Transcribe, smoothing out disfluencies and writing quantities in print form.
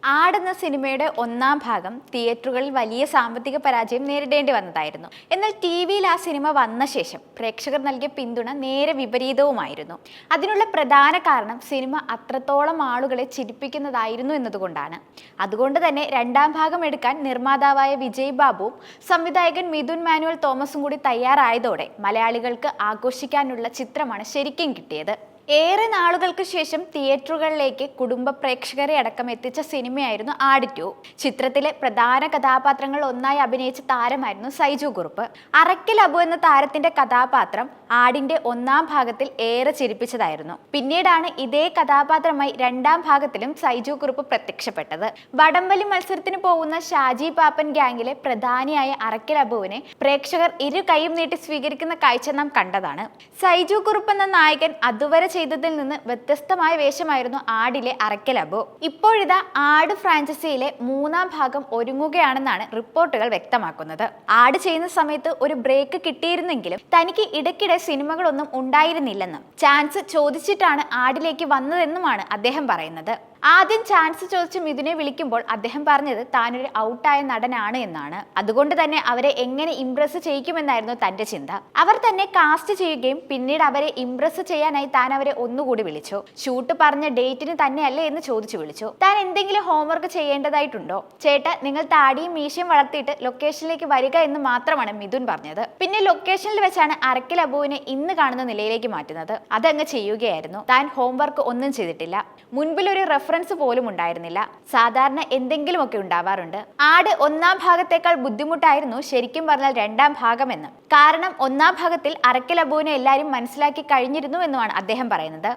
ആട് എന്ന സിനിമയുടെ ഒന്നാം ഭാഗം തിയേറ്ററുകളിൽ വലിയ സാമ്പത്തിക പരാജയം നേരിടേണ്ടി വന്നതായിരുന്നു. എന്നാൽ ടി.വിയിൽ ആ സിനിമ വന്ന ശേഷം പ്രേക്ഷകർ നൽകിയ പിന്തുണ നേരെ വിപരീതവുമായിരുന്നു. അതിനുള്ള പ്രധാന കാരണം സിനിമ അത്രത്തോളം ആളുകളെ ചിരിപ്പിക്കുന്നതായിരുന്നു എന്നതുകൊണ്ടാണ്. അതുകൊണ്ട് തന്നെ രണ്ടാം ഭാഗം എടുക്കാൻ നിർമ്മാതാവായ വിജയ് ബാബുവും സംവിധായകൻ മിഥുൻ മാനുവൽ തോമസും കൂടി തയ്യാറായതോടെ മലയാളികൾക്ക് ആഘോഷിക്കാനുള്ള ചിത്രമാണ് ശരിക്കും കിട്ടിയത്. ഏറെ നാളുകൾക്ക് ശേഷം തിയേറ്ററുകളിലേക്ക് കുടുംബ പ്രേക്ഷകരെ അടക്കം എത്തിച്ച സിനിമയായിരുന്നു ആട് 2. ചിത്രത്തിലെ പ്രധാന കഥാപാത്രങ്ങൾ ഒന്നായി അഭിനയിച്ച താരമായിരുന്നു സൈജു കുറുപ്പ്. അറക്കൽ അബു എന്ന താരത്തിന്റെ കഥാപാത്രം ആടിന്റെ ഒന്നാം ഭാഗത്തിൽ ഏറെ ചിരിപ്പിച്ചതായിരുന്നു. പിന്നീടാണ് ഇതേ കഥാപാത്രമായി രണ്ടാം ഭാഗത്തിലും സൈജു കുറുപ്പ് പ്രത്യക്ഷപ്പെട്ടത്. വടംവലി മത്സരത്തിന് പോകുന്ന ഷാജി പാപ്പൻ ഗ്യാങ്ങിലെ പ്രധാനിയായ അറക്കൽ അബുവിനെ പ്രേക്ഷകർ ഇരു കൈയും നീട്ടി സ്വീകരിക്കുന്ന കാഴ്ച നാം കണ്ടതാണ്. സൈജു കുറുപ്പ് എന്ന നായകൻ അതുവരെ ചെയ്തതിൽ നിന്ന് വ്യത്യസ്തമായ വേഷമായിരുന്നു ആടിലെ അറക്കൽ അബു. ഇപ്പോഴിതാ ആട് ഫ്രാഞ്ചൈസിയിലെ മൂന്നാം ഭാഗം ഒരുങ്ങുകയാണെന്നാണ് റിപ്പോർട്ടുകൾ വ്യക്തമാക്കുന്നത്. ആട് ചെയ്യുന്ന സമയത്ത് ഒരു ബ്രേക്ക് കിട്ടിയിരുന്നെങ്കിലും തനിക്ക് ഇടയ്ക്കിടെ സിനിമകളൊന്നും ഉണ്ടായിരുന്നില്ലെന്നും ചാൻസ് ചോദിച്ചിട്ടാണ് ആടിലേക്ക് വന്നതെന്നുമാണ് അദ്ദേഹം പറയുന്നത്. ആദ്യം ചാൻസ് ചോദിച്ച് മിഥുനെ വിളിക്കുമ്പോൾ അദ്ദേഹം പറഞ്ഞത് താനൊരു ഔട്ടായ നടനാണ് എന്നാണ്. അതുകൊണ്ട് തന്നെ അവരെ എങ്ങനെ ഇംപ്രസ് ചെയ്യിക്കുമെന്നായിരുന്നു തന്റെ ചിന്ത. അവർ തന്നെ കാസ്റ്റ് ചെയ്യുകയും പിന്നീട് അവരെ ഇംപ്രസ് ചെയ്യാനായി താൻ അവരെ ഒന്നുകൂടി വിളിച്ചു. ഷൂട്ട് പറഞ്ഞ ഡേറ്റിന് തന്നെയല്ലേ എന്ന് ചോദിച്ചു വിളിച്ചു. താൻ എന്തെങ്കിലും ഹോംവർക്ക് ചെയ്യേണ്ടതായിട്ടുണ്ടോ? ചേട്ടാ, നിങ്ങൾ താടിയും മീശയും വളർത്തിയിട്ട് ലൊക്കേഷനിലേക്ക് വരിക എന്ന് മാത്രമാണ് മിഥുൻ പറഞ്ഞത്. പിന്നെ ലൊക്കേഷനിൽ വെച്ചാണ് അറക്കൽ അബുവിനെ ഇന്ന് കാണുന്ന നിലയിലേക്ക് മാറ്റുന്നത്. അതങ്ങ് ചെയ്യുകയായിരുന്നു. താൻ ഹോംവർക്ക് ഒന്നും ചെയ്തിട്ടില്ല. മുൻപിൽ ഒരു റെഫറൻസ് പോലും ഉണ്ടായിരുന്നില്ല. സാധാരണ എന്തെങ്കിലുമൊക്കെ ഉണ്ടാവാറുണ്ട്. ആട് ഒന്നാം ഭാഗത്തേക്കാൾ ബുദ്ധിമുട്ടായിരുന്നു ശരിക്കും പറഞ്ഞാൽ രണ്ടാം ഭാഗമെന്ന്. കാരണം ഒന്നാം ഭാഗത്തിൽ അറക്കൽ അബുവിനെ എല്ലാവരും മനസ്സിലാക്കി കഴിഞ്ഞിരുന്നു എന്നുമാണ് അദ്ദേഹം പറയുന്നത്.